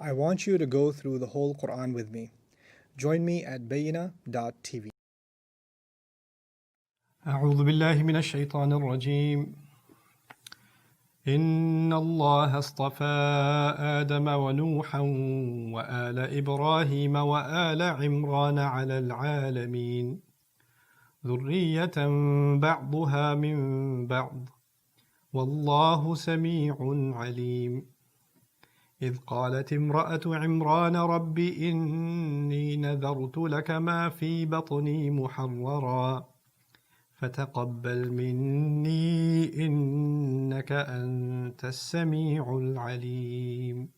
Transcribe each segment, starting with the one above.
I want you to go through the whole Quran with me. Join me at Bayyina.tv. أعوذ بالله من الشيطان الرجيم إن الله اصطفى آدم ونوحا وآل إبراهيم وآل عمران على العالمين ذرية بعضها من بعض والله سميع عليم إذ قالت امرأة عمران رب إني نذرت لك ما في بطني محررا فتقبل مني إنك أنت السميع العليم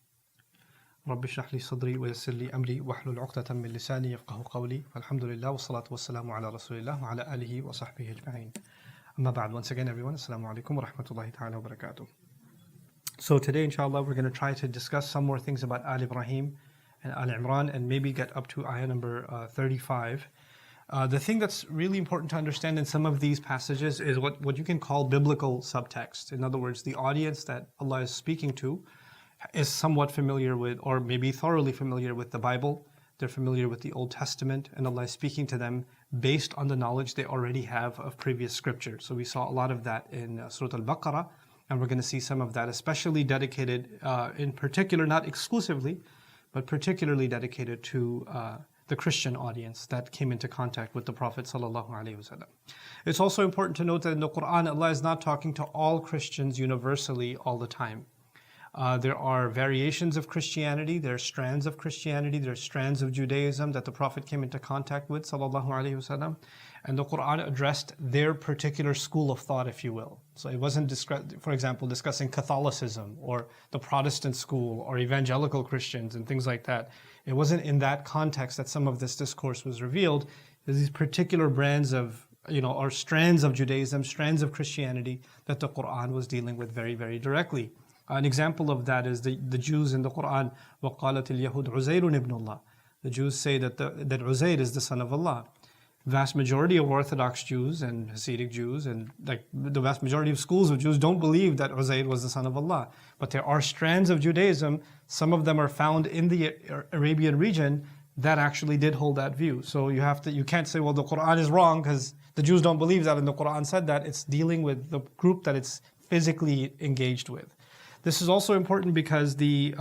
رب اشرح لي صدري ويسر لي أمري واحلل عقدة من لساني يفقه قولي فالحمد لله والصلاة والسلام على رسول الله وعلى آله وصحبه أجمعين أما بعد. Once again everyone, Assalamu alaikum wa rahmatullahi ta'ala wa barakatuh. So today inshallah we're going to try to discuss some more things about Al Ibrahim and Al Imran and maybe get up to ayah number 35. The thing that's really important to understand in some of these passages is what you can call biblical subtext. In other words, the audience that Allah is speaking to is somewhat familiar with, or maybe thoroughly familiar with the Bible. They're familiar with the Old Testament, and Allah is speaking to them based on the knowledge they already have of previous scripture. So we saw a lot of that in Surah Al-Baqarah, and we're going to see some of that, especially dedicated, in particular, not exclusively, but particularly dedicated to the Christian audience that came into contact with the Prophet ﷺ. It's also important to note that in the Quran, Allah is not talking to all Christians universally all the time. There are variations of Christianity, there are strands of Christianity, there are strands of Judaism that the Prophet came into contact with ﷺ, and the Quran addressed their particular school of thought, if you will. So it wasn't, for example, discussing Catholicism or the Protestant school or evangelical Christians and things like that. It wasn't in that context that some of this discourse was revealed. There's these particular brands of, or strands of Judaism, strands of Christianity that the Quran was dealing with very, very directly. An example of that is the Jews in the Quran, وَقَالَتِ الْيَهُودُ عُزَيْرٌ ابْنُ اللَّهِ. The Jews say that Uzair is the son of Allah. Vast majority of Orthodox Jews and Hasidic Jews and the vast majority of schools of Jews don't believe that Uzair was the son of Allah. But there are strands of Judaism, some of them are found in the Arabian region that actually did hold that view. So you can't say, well, the Quran is wrong because the Jews don't believe that and the Quran said that. It's dealing with the group that it's physically engaged with. This is also important because the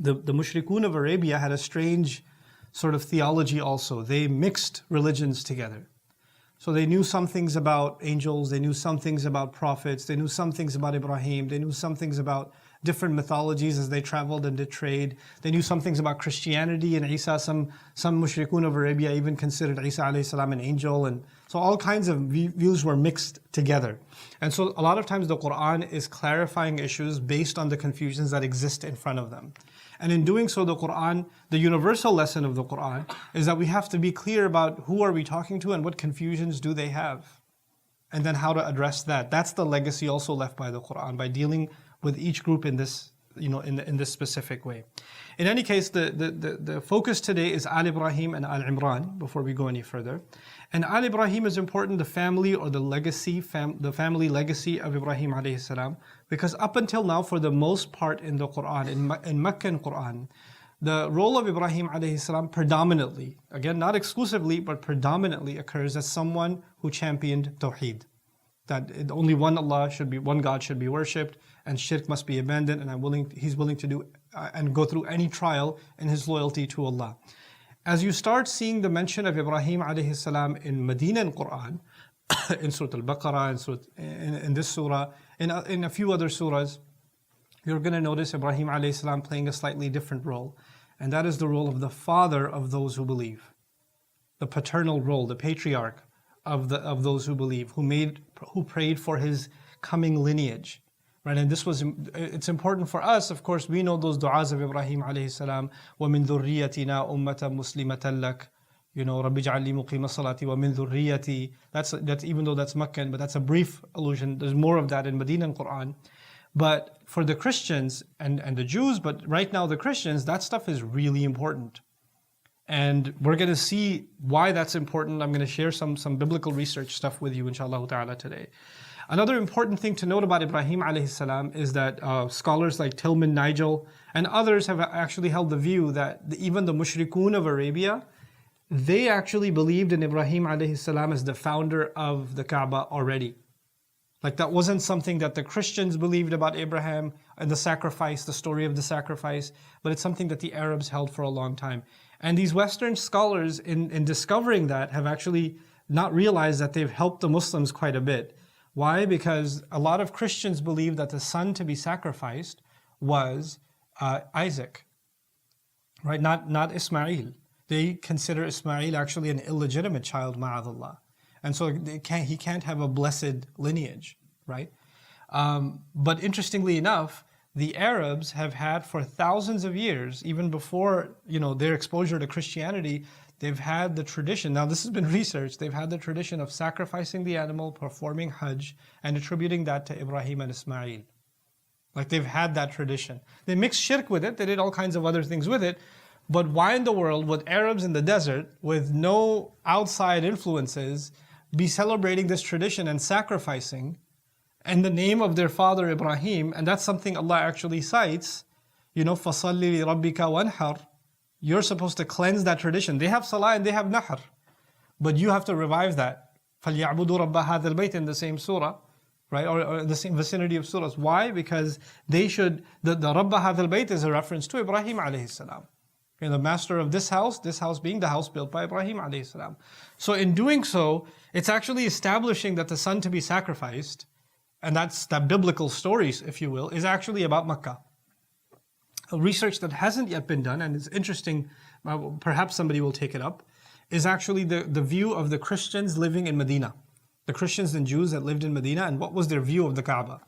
Mushrikun of Arabia had a strange sort of theology also. They mixed religions together. So they knew some things about angels, they knew some things about prophets, they knew some things about Ibrahim, they knew some things about different mythologies as they traveled and did trade. They knew some things about Christianity and Isa. Some Mushrikun of Arabia even considered Isa alayhi salam an angel. And so all kinds of views were mixed together. And so a lot of times the Quran is clarifying issues based on the confusions that exist in front of them. And in doing so, the Quran, the universal lesson of the Quran is that we have to be clear about who are we talking to and what confusions do they have. And then how to address that. That's the legacy also left by the Quran, by dealing with each group in this, in this specific way. In any case, the focus today is Al Ibrahim and Al Imran, before we go any further. And Al Ibrahim is important, the family or the legacy, the family legacy of Ibrahim alayhi salam, because up until now, for the most part in the Quran, in Meccan Quran, the role of Ibrahim alayhi salam predominantly, again not exclusively, but predominantly occurs as someone who championed Tawheed. That only one Allah should be, one God should be worshipped, and shirk must be abandoned, and he's willing to do and go through any trial in his loyalty to Allah. As you start seeing the mention of Ibrahim alayhi salam in Medinan Quran, in Surah Al-Baqarah, in this surah, in a few other surahs, you're going to notice Ibrahim alayhi salam playing a slightly different role, and that is the role of the father of those who believe, the paternal role, the patriarch of those who believe, who prayed for his coming lineage, right? And it's important for us, of course. We know those du'as of Ibrahim alayhi salam, وَمِن ذُرِّيَّتِنَا أُمَّةً مُسْلِمَةً لَكَ, رَبِّ اجْعَلْ لِي مُقِيمَ الصَّلَاةِ وَمِن ذُرِّيَّتِي. That's even though that's Meccan, but that's a brief allusion. There's more of that in Medinan Quran. But for the Christians and the Jews, but right now the Christians, that stuff is really important. And we're going to see why that's important. I'm going to share some biblical research stuff with you, inshallah ta'ala, today. Another important thing to note about Ibrahim alayhi salam is that scholars like Tilman Nigel And others have actually held the view that even the mushrikun of Arabia, they actually believed in Ibrahim alayhi salam as the founder of the Kaaba already. Like that wasn't something that the Christians believed about Abraham and the sacrifice, the story of the sacrifice, but it's something that the Arabs held for a long time. And these Western scholars in discovering that have actually not realized that they've helped the Muslims quite a bit. Why? Because a lot of Christians believe that the son to be sacrificed was Isaac, right? Not Ismail. They consider Ismail actually an illegitimate child, ma'adallah. And so he can't have a blessed lineage, right? But interestingly enough, the Arabs have had for thousands of years, even before their exposure to Christianity, they've had the tradition. Now this has been researched. They've had the tradition of sacrificing the animal, performing Hajj, and attributing that to Ibrahim and Ismail. Like they've had that tradition. They mixed shirk with it. They did all kinds of other things with it. But why in the world would Arabs in the desert with no outside influences be celebrating this tradition and sacrificing in the name of their father Ibrahim? And that's something Allah actually cites. فَصَلِّ لِرَبِّكَ وَانْحَرْ. You're supposed to cleanse that tradition. They have salah and they have nahr. But you have to revive that. فَلْيَعْبُدُوا رَبَّ هَذَا الْبَيْتِ in the same surah, right? Or the same vicinity of surahs. Why? Because they should, the رَبَّ هَذَا الْبَيْتِ is a reference to Ibrahim alayhi salam. Okay, the master of this house being the house built by Ibrahim alayhi salam. So in doing so, it's actually establishing that the son to be sacrificed, and that biblical story, if you will, is actually about Makkah. A research that hasn't yet been done, and it's interesting, perhaps somebody will take it up, is actually the view of the Christians living in Medina. The Christians and Jews that lived in Medina, and what was their view of the Kaaba.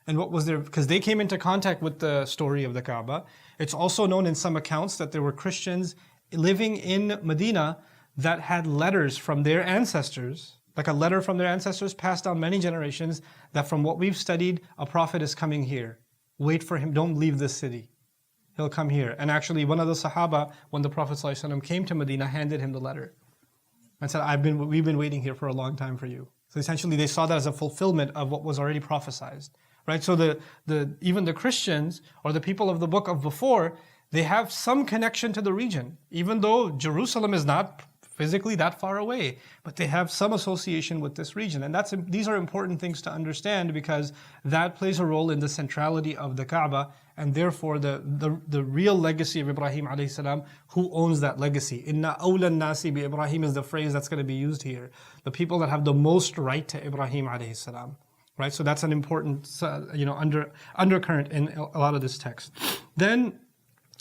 And what was because they came into contact with the story of the Kaaba. It's also known in some accounts that there were Christians living in Medina that had letters from their ancestors, like a letter from their ancestors passed down many generations, that from what we've studied, a prophet is coming here. Wait for him, don't leave this city. He'll come here. And actually one of the Sahaba, when the Prophet ﷺ came to Medina, handed him the letter and said, we've been waiting here for a long time for you. So essentially they saw that as a fulfillment of what was already prophesied. Right, so even the Christians or the people of the book of before, they have some connection to the region, even though Jerusalem is not physically that far away, but they have some association with this region. And these are important things to understand, because that plays a role in the centrality of the Kaaba, and therefore the real legacy of Ibrahim alayhi salam. Who owns that legacy? Inna awla nasi bi Ibrahim is the phrase that's going to be used here. The people that have the most right to Ibrahim alayhi salam. Right, so that's an important, undercurrent in a lot of this text. Then,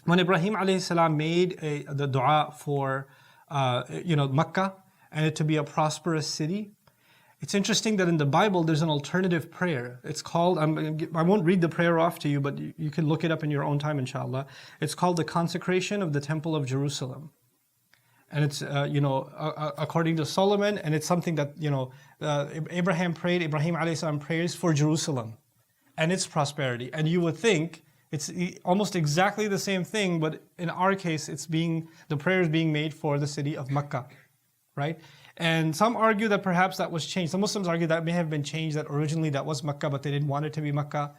when Ibrahim alayhi salam made the dua for, Makkah and it to be a prosperous city, it's interesting that in the Bible there's an alternative prayer. It's called, I won't read the prayer off to you, but you can look it up in your own time, inshallah. It's called the consecration of the Temple of Jerusalem. And it's, according to Solomon, and it's something that, Ibrahim alayhi salam prays for Jerusalem and its prosperity. And you would think it's almost exactly the same thing, but in our case, the prayer is being made for the city of Makkah, right? And some argue that perhaps that was changed. Some Muslims argue that may have been changed, that originally that was Makkah, but they didn't want it to be Makkah.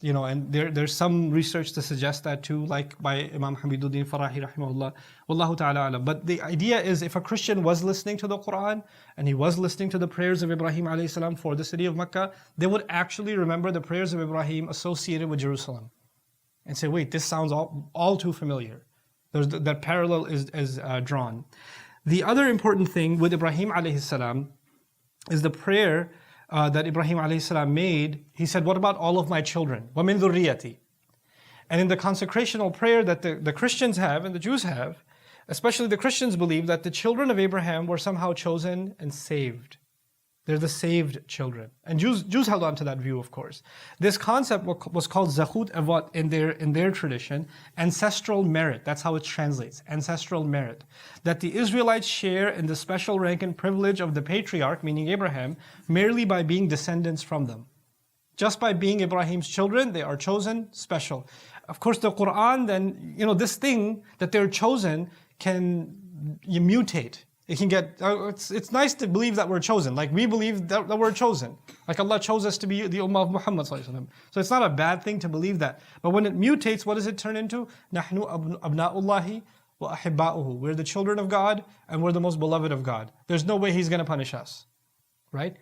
And there's some research to suggest that too, like by Imam Hamiduddin Farahi rahimahullah. Wallahu ta'ala alam. But the idea is, if a Christian was listening to the Quran and he was listening to the prayers of Ibrahim alayhi salam for the city of Makkah, they would actually remember the prayers of Ibrahim associated with Jerusalem and say, wait, this sounds all too familiar. That parallel is drawn. The other important thing with Ibrahim alayhi salam is the prayer that Ibrahim alayhi salam made. He said, what about all of my children? وَمِن ذُرِّيَّتِي. And in the consecrational prayer that the Christians have and the Jews have, especially the Christians believe that the children of Abraham were somehow chosen and saved. They're the saved children. And Jews held on to that view, of course. This concept was called Zachut Avot in their tradition, ancestral merit. That's how it translates, ancestral merit. That the Israelites share in the special rank and privilege of the patriarch, meaning Abraham, merely by being descendants from them. Just by being Ibrahim's children, they are chosen, special. Of course, the Quran then, this thing that they're chosen can mutate. It can get, it's nice to believe that we're chosen. Like we believe that we're chosen. Like Allah chose us to be the Ummah of Muhammad sallallahu alaihi wasallam. So it's not a bad thing to believe that. But when it mutates, what does it turn into? نَحْنُ أَبْنَاءُ اللَّهِ وَأَحِبَّاؤُهُ. We're the children of God and we're the most beloved of God. There's no way He's going to punish us. Right?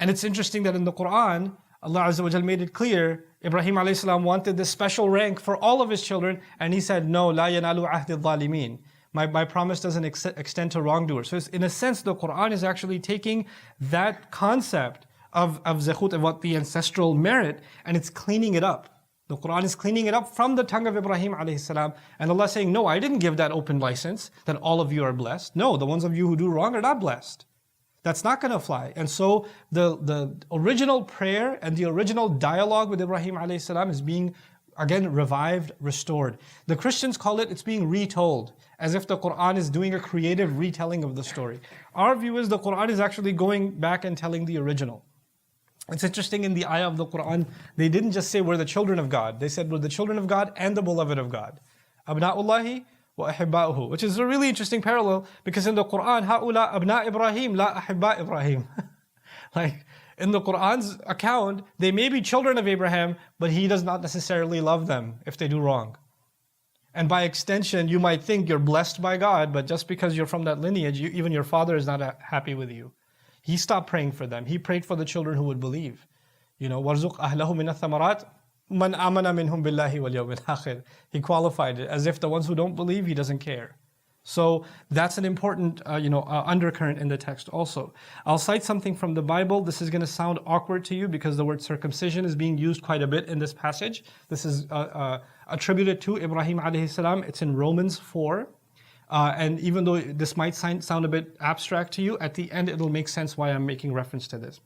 And it's interesting that in the Quran, Allah Azza wa Jal made it clear, Ibrahim alayhi salam wanted this special rank for all of his children, and he said, no, لَا يَنَالُ عَهْدِ الظَّالِمِينَ. My promise doesn't extend to wrongdoers. So it's, in a sense, the Quran is actually taking that concept of Zakhut, of what the ancestral merit, and it's cleaning it up. The Quran is cleaning it up from the tongue of Ibrahim alayhi salam, and Allah saying, no, I didn't give that open license, that all of you are blessed. No, the ones of you who do wrong are not blessed. That's not going to fly. And so the original prayer and the original dialogue with Ibrahim alayhi salam is being, again, revived, restored. The Christians call it, it's being retold, as if the Quran is doing a creative retelling of the story. Our view is the Quran is actually going back and telling the original. It's interesting, in the ayah of the Quran, they didn't just say we're the children of God. They said we're the children of God and the beloved of God. Abna'ullahi wa ahibba'uhu, which is a really interesting parallel, because in the Quran, ha'ula abna Ibrahim la ahibba Ibrahim. Like in the Quran's account, they may be children of Abraham, but he does not necessarily love them if they do wrong. And by extension, you might think you're blessed by God, but just because you're from that lineage, even your father is not happy with you. He stopped praying for them. He prayed for the children who would believe. وَارْزُقْ أَهْلَهُ مِنَ الثَّمَرَاتِ مَنْ آمَنَ مِنْهُمْ بِاللَّهِ وَالْيَوْمِ الْآخِرِ. He qualified it as if the ones who don't believe, he doesn't care. So that's an important undercurrent in the text also. I'll cite something from the Bible. This is going to sound awkward to you because the word circumcision is being used quite a bit in this passage. This is attributed to Ibrahim alayhi salam. It's in Romans 4. And even though this might sound a bit abstract to you, at the end it'll make sense why I'm making reference to this.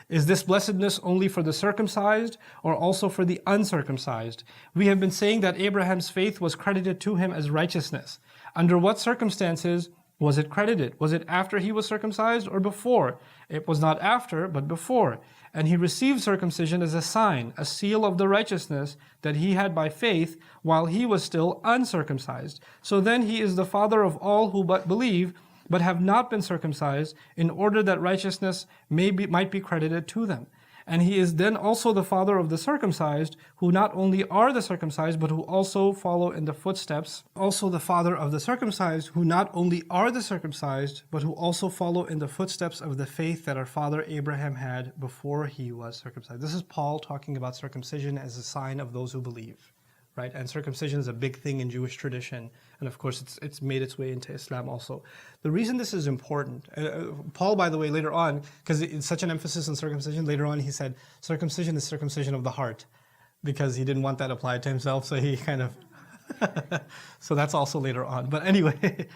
Is this blessedness only for the circumcised or also for the uncircumcised? We have been saying that Abraham's faith was credited to him as righteousness. Under what circumstances was it credited? Was it after he was circumcised or before? It was not after, but before. And he received circumcision as a sign, a seal of the righteousness that he had by faith while he was still uncircumcised. So then he is the father of all who but believe, but have not been circumcised, in order that righteousness might be credited to them. And he is then also the father of the circumcised, who not only are the circumcised, but who also follow in the footsteps. Also the father of the circumcised, who not only are the circumcised, but who also follow in the footsteps of the faith that our father Abraham had before he was circumcised. This is Paul talking about circumcision as a sign of those who believe. Right? And circumcision is a big thing in Jewish tradition. And of course, it's made its way into Islam also. The reason this is important, Paul, by the way, later on, because it's such an emphasis on circumcision, later on he said, circumcision is circumcision of the heart, because he didn't want that applied to himself, so he kind of, so that's also later on. But anyway,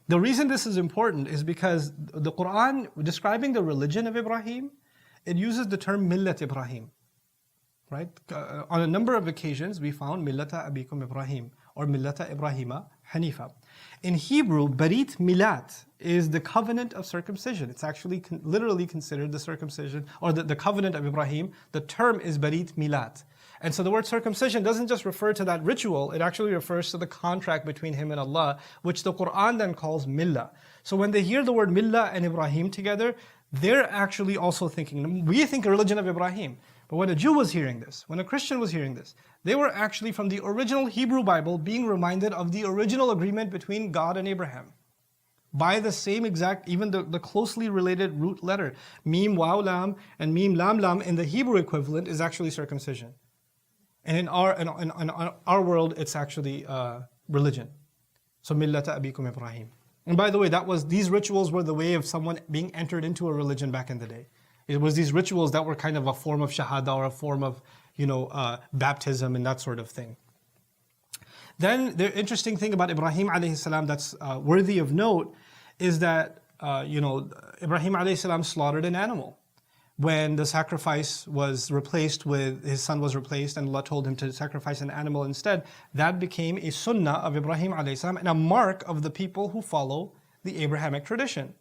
the reason this is important is because the Quran, describing the religion of Ibrahim, it uses the term Millat Ibrahim. Right? On a number of occasions, we found Millata Abikum Ibrahim or Millata Ibrahima Hanifa. In Hebrew, Barit Milat is the covenant of circumcision. It's actually literally considered the circumcision or the covenant of Ibrahim. The term is Barit Milat. And so the word circumcision doesn't just refer to that ritual, it actually refers to the contract between him and Allah, which the Quran then calls Millah. So when they hear the word Millah and Ibrahim together, they're actually also thinking, we think a religion of Ibrahim. But when a Jew was hearing this, when a Christian was hearing this, they were actually from the original Hebrew Bible being reminded of the original agreement between God and Abraham. By the same exact, even the closely related root letter, Mim Waw Lam and Mim Lam Lam in the Hebrew equivalent is actually circumcision. And in our world, it's actually religion. So Millata Abikum Ibrahim. And by the way, these rituals were the way of someone being entered into a religion back in the day. It was these rituals that were kind of a form of shahada or a form of, baptism and that sort of thing. Then the interesting thing about Ibrahim alayhi salam that's worthy of note is that, Ibrahim alayhi salam slaughtered an animal. When the sacrifice was replaced with, his son was replaced and Allah told him to sacrifice an animal instead, that became a sunnah of Ibrahim alayhi salam and a mark of the people who follow the Abrahamic tradition.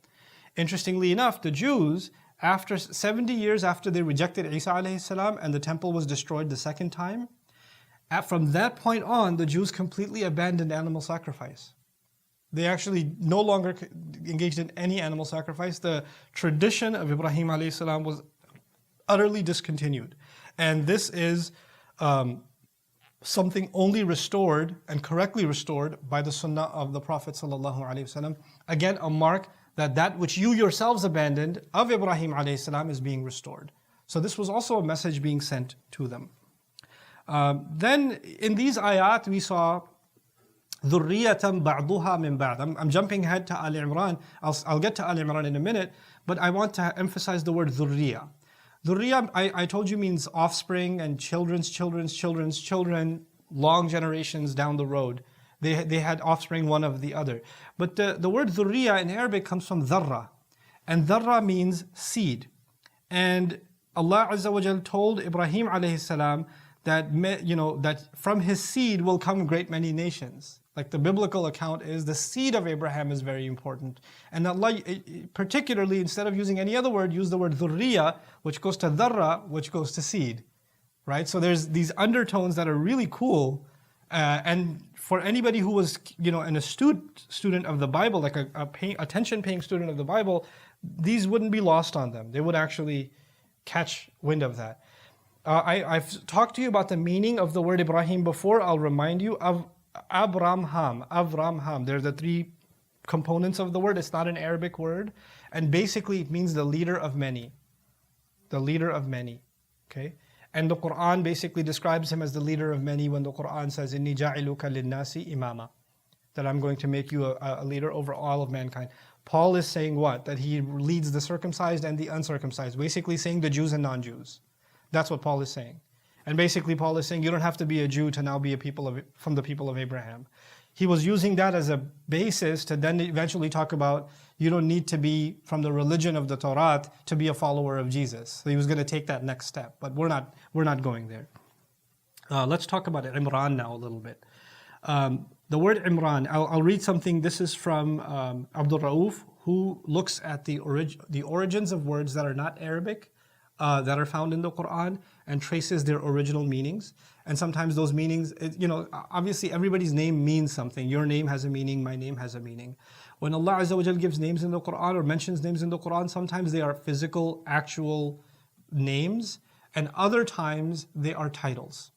Interestingly enough, the Jews, after 70 years after they rejected Isa alayhi salam and the temple was destroyed the second time, from that point on, the Jews completely abandoned animal sacrifice. They actually no longer engaged in any animal sacrifice. The tradition of Ibrahim alayhi salam was utterly discontinued. And this is something only restored and correctly restored by the sunnah of the Prophet sallallahu alaihi wasallam. Again, a mark that that which you yourselves abandoned of Ibrahim alayhi salam is being restored. So this was also a message being sent to them. Then in these ayat we saw ذُرِّيَّةً بَعْضُهَا مِنْ بَعْضٍ. I'm jumping ahead to Ali Imran. I'll get to Ali Imran in a minute, but I want to emphasize the word ذُرِّيَّة. Dhurriya, I told you, means offspring and children's children, long generations down the road. They had offspring one of the other. But the word dhurriya in Arabic comes from dharra. And dharra means seed. And Allah Azza wa Jal told Ibrahim alayhi salam that, that from his seed will come a great many nations. Like the biblical account is, the seed of Abraham is very important. And Allah, particularly, instead of using any other word, used the word dhurriya, which goes to dharra, which goes to seed. Right? So there's these undertones that are really cool. And for anybody who was, an astute student of the Bible, like a attention-paying student of the Bible, these wouldn't be lost on them. They would actually catch wind of that. I've talked to you about the meaning of the word Ibrahim before. I'll remind you of Avramham. They're the three components of the word. It's not an Arabic word. And basically it means the leader of many. The leader of many. Okay? And the Quran basically describes him as the leader of many when the Quran says, Inni ja'iluka linnasi imama. That I'm going to make you a leader over all of mankind. Paul is saying what? That he leads the circumcised and the uncircumcised. Basically saying the Jews and non-Jews. That's what Paul is saying. And basically Paul is saying you don't have to be a Jew to now be from the people of Abraham. He was using that as a basis to then eventually talk about you don't need to be from the religion of the Torah to be a follower of Jesus. So he was going to take that next step, but we're not going there. Let's talk about Imran now a little bit. The word Imran, I'll read something. This is from Abdul Rauf, who looks at the origins of words that are not Arabic, that are found in the Quran, and traces their original meanings. And sometimes those meanings, obviously everybody's name means something. Your name has a meaning, my name has a meaning. When Allah Azza wa Jal gives names in the Quran or mentions names in the Quran, sometimes they are physical, actual names, and other times they are titles.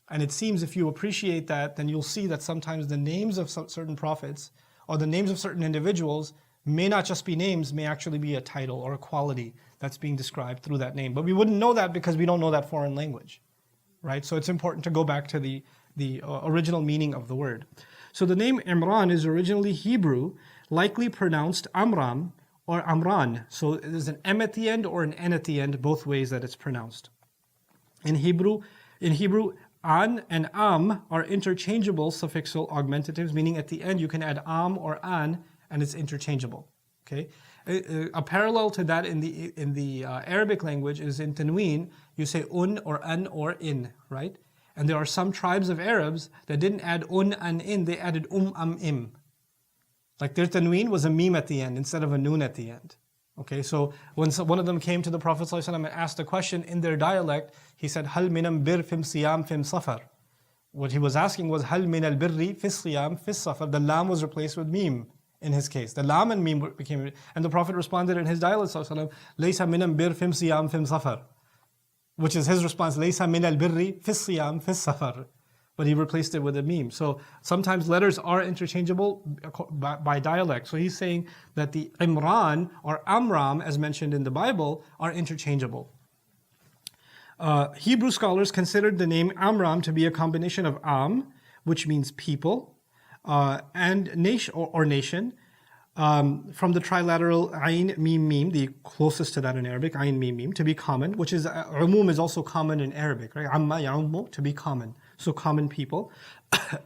And it seems if you appreciate that, then you'll see that sometimes the names of certain prophets or the names of certain individuals may not just be names, may actually be a title or a quality that's being described through that name. But we wouldn't know that because we don't know that foreign language, right? So it's important to go back to the original meaning of the word. So the name Imran is originally Hebrew, likely pronounced Amram or Amran. So there's an M at the end or an N at the end, both ways that it's pronounced. In Hebrew, an and am are interchangeable suffixal augmentatives, meaning at the end you can add am or an, and it's interchangeable. Okay, a parallel to that in the Arabic language is in Tanween. You say un or an or in, right? And there are some tribes of Arabs that didn't add un and in; they added am im. Like their Tanween was a meme at the end instead of a noon at the end. Okay, so when one of them came to the Prophet ﷺ and asked a question in their dialect, he said, Hal minam bir fim siyam fim safar. What he was asking was, Hal min al birri fis siyam fis safar. The lam was replaced with meme in his case. The lam and meme became, and the Prophet responded in his dialect, Laysa minam bir fim siyam fim safar. Which is his response, Laysa min al birri fis siyam fis safar. But he replaced it with a meme. So sometimes letters are interchangeable by dialect. So he's saying that the Imran or Amram, as mentioned in the Bible, are interchangeable. Hebrew scholars considered the name Amram to be a combination of Am, which means people, and nation or nation, from the trilateral Ain Mim Mim, the closest to that in Arabic, Ain Mim Mim, to be common, which is Umum is also common in Arabic, right? Amma Ya'ummu, to be common. So common people.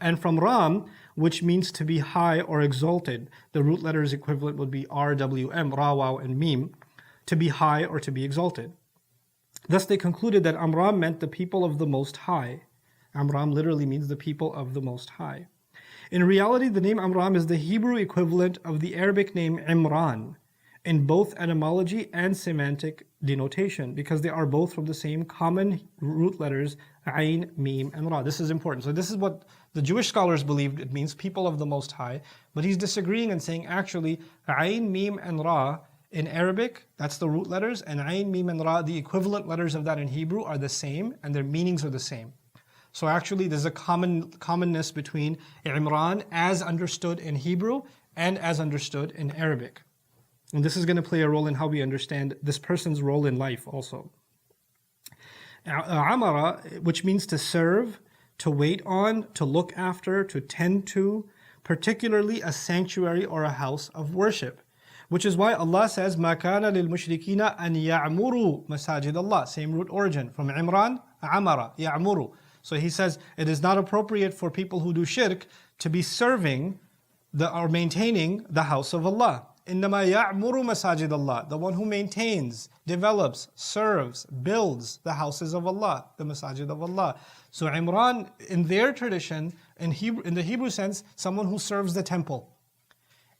And from Ram, which means to be high or exalted, the root letters equivalent would be R, W, M, Ra, Waw, and Mim, to be high or to be exalted. Thus they concluded that Amram meant the people of the Most High. Amram literally means the people of the Most High. In reality, the name Amram is the Hebrew equivalent of the Arabic name Imran. in both etymology and semantic denotation, because they are both from the same common root letters, Ain, Mim, and Ra. This is important. So this is what the Jewish scholars believed it means, people of the Most High. But he's disagreeing and saying actually, Ain, Mim, and Ra in Arabic, that's the root letters, and Ain, Mim, and Ra, the equivalent letters of that in Hebrew, are the same, and their meanings are the same. So actually there's a commonness between Imran as understood in Hebrew and as understood in Arabic. And this is going to play a role in how we understand this person's role in life also. Amara, which means to serve, to wait on, to look after, to tend to, particularly a sanctuary or a house of worship. Which is why Allah says, مَا كَانَ لِلْمُشْرِكِينَ أَنْ يَعْمُرُوا مَسَاجِدَ اللَّهِ. Same root origin. From Imran, Amara, يَعْمُرُوا. So he says, it is not appropriate for people who do shirk to be serving or maintaining the house of Allah. إِنَّمَا يَعْمُرُ مَسَاجِدَ اللَّهِ. The one who maintains, develops, serves, builds the houses of Allah, the masajid of Allah. So Imran, in their tradition, in the Hebrew sense, someone who serves the temple.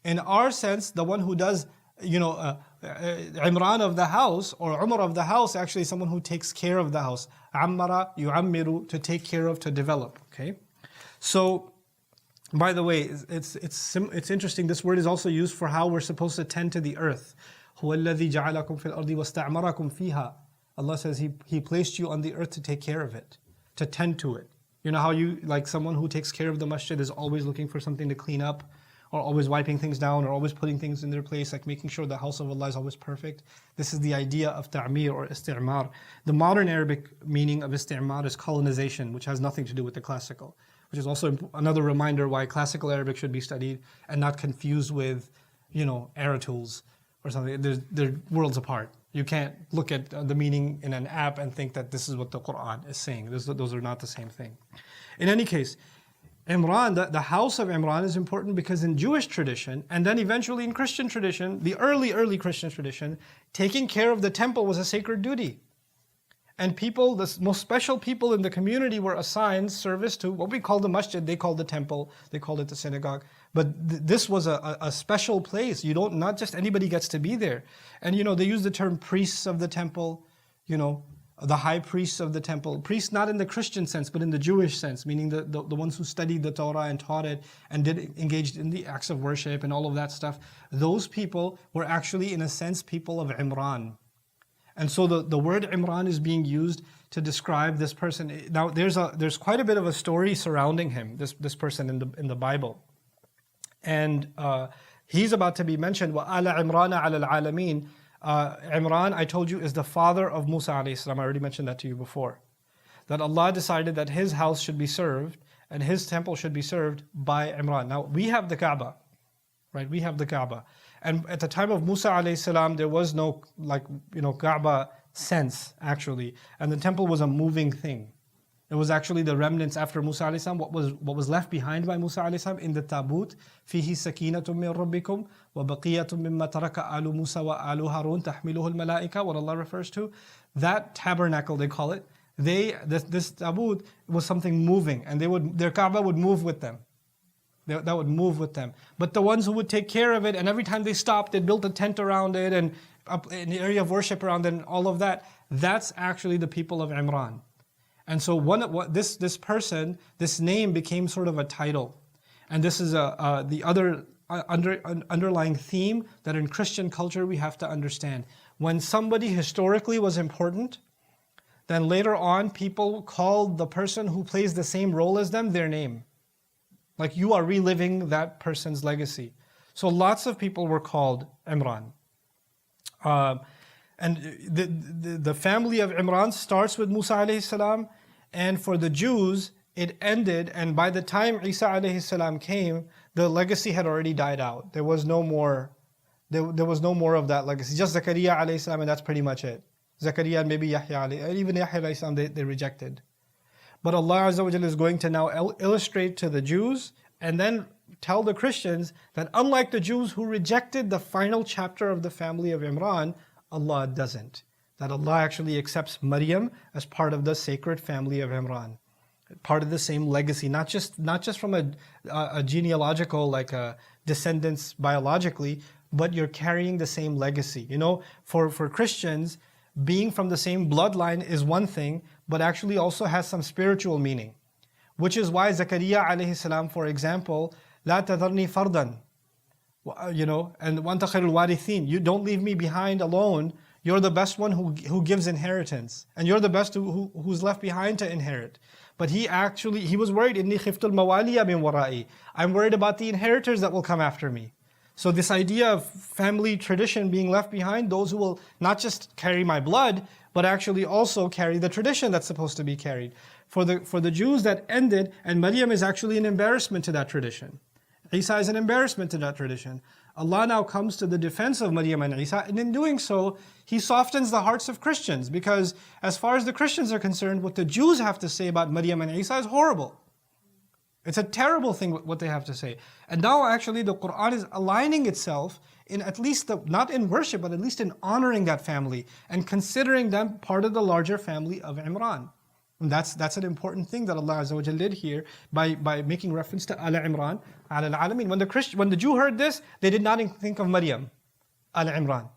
In our sense, the one who does, Imran of the house or Umar of the house, actually someone who takes care of the house. Ammara, yu'ammiru, to take care of, to develop. Okay, so by the way, it's interesting. This word is also used for how we're supposed to tend to the earth. هُوَ الَّذِي جَعَلَكُمْ فِي الْأَرْضِ وَاسْتَعْمَرَكُمْ فِيهَا. Allah says He placed you on the earth to take care of it, to tend to it. You know how like someone who takes care of the masjid is always looking for something to clean up, or always wiping things down, or always putting things in their place, like making sure the house of Allah is always perfect. This is the idea of ta'mir or isti'mar. The modern Arabic meaning of isti'mar is colonization, which has nothing to do with the classical, which is also another reminder why classical Arabic should be studied and not confused with, Aratools or something. They're worlds apart. You can't look at the meaning in an app and think that this is what the Quran is saying. Those are not the same thing. In any case, Imran, the house of Imran is important because in Jewish tradition, and then eventually in Christian tradition, the early Christian tradition, taking care of the temple was a sacred duty. And people, the most special people in the community were assigned service to what we call the masjid. They called the temple, they called it the synagogue. But this was a special place. Not just anybody gets to be there. And they use the term priests of the temple, the high priests of the temple. Priests not in the Christian sense, but in the Jewish sense, meaning the ones who studied the Torah and taught it and engaged in the acts of worship and all of that stuff. Those people were actually, in a sense, people of Imran. And so the word Imran is being used to describe this person. Now there's quite a bit of a story surrounding him, this person in the Bible. And he's about to be mentioned. وَآلَ عِمْرَانَ عَلَى الْعَالَمِينَ. Imran, I told you, is the father of Musa alayhi salam. I already mentioned that to you before. That Allah decided that his house should be served and his temple should be served by Imran. Now we have the Kaaba, right? We have the Kaaba. And at the time of Musa alayhi salam, there was no Kaaba sense actually. And the temple was a moving thing. It was actually the remnants after Musa alayhi salam, what was left behind by Musa alayhi salam in the tabut. فِيهِ سَكِينَةٌ مِّن رَبِّكُمْ وَبَقِيَّةٌ مِّمَّا تَرَكَ آلُ مُوسَى وَآلُ هَارُونَ تَحْمِلُهُ الْمَلَائِكَةُ. What Allah refers to. That tabernacle, they call it. This tabut was something moving, and their Kaaba would move with them. That would move with them. But the ones who would take care of it, and every time they stopped, they built a tent around it and an area of worship around it and all of that. That's actually the people of Imran. And so this person, this name became sort of a title. And this is the other underlying theme that in Christian culture we have to understand. When somebody historically was important, then later on people called the person who plays the same role as them their name. Like you are reliving that person's legacy. So lots of people were called Imran. And the family of Imran starts with Musa alayhi salam, and for the Jews it ended, and by the time Isa alayhi salam came, the legacy had already died out. There was no more of that legacy. Just Zakaria alayhi salam, and that's pretty much it. Zakaria and maybe Yahya alayhi, and even Yahya alayhi salam they rejected. But Allah Azza wa Jalla is going to now illustrate to the Jews and then tell the Christians that unlike the Jews who rejected the final chapter of the family of Imran, Allah doesn't. That Allah actually accepts Maryam as part of the sacred family of Imran, part of the same legacy, not just from a genealogical, like a descendants biologically, but you're carrying the same legacy. You know, for Christians, being from the same bloodline is one thing, but actually also has some spiritual meaning. Which is why Zakaria alayhi salam, for example, لا تذرني فردا, you know, and وأنت خير الوارثين, you don't leave me behind alone. You're the best one who gives inheritance, and you're the best who's left behind to inherit. But he was worried, إني خفت الموالي من ورائي, I'm worried about the inheritors that will come after me. So this idea of family tradition being left behind, those who will not just carry my blood, but actually also carry the tradition that's supposed to be carried. For the Jews, that ended, and Maryam is actually an embarrassment to that tradition. Isa is an embarrassment to that tradition. Allah now comes to the defense of Maryam and Isa, and in doing so, He softens the hearts of Christians, because as far as the Christians are concerned, what the Jews have to say about Maryam and Isa is horrible. It's a terrible thing what they have to say. And now actually the Quran is aligning itself in at least, not in worship, but at least in honoring that family and considering them part of the larger family of Imran. And that's an important thing that Allah Azza wa Jal did here by making reference to Al Imran, Al Alamin. When the Jew heard this, they did not think of Maryam, Al Imran.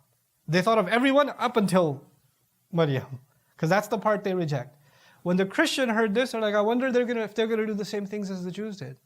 They thought of everyone up until Maryam, because that's the part they reject. When the Christian heard this, they're like, I wonder if they're gonna do the same things as the Jews did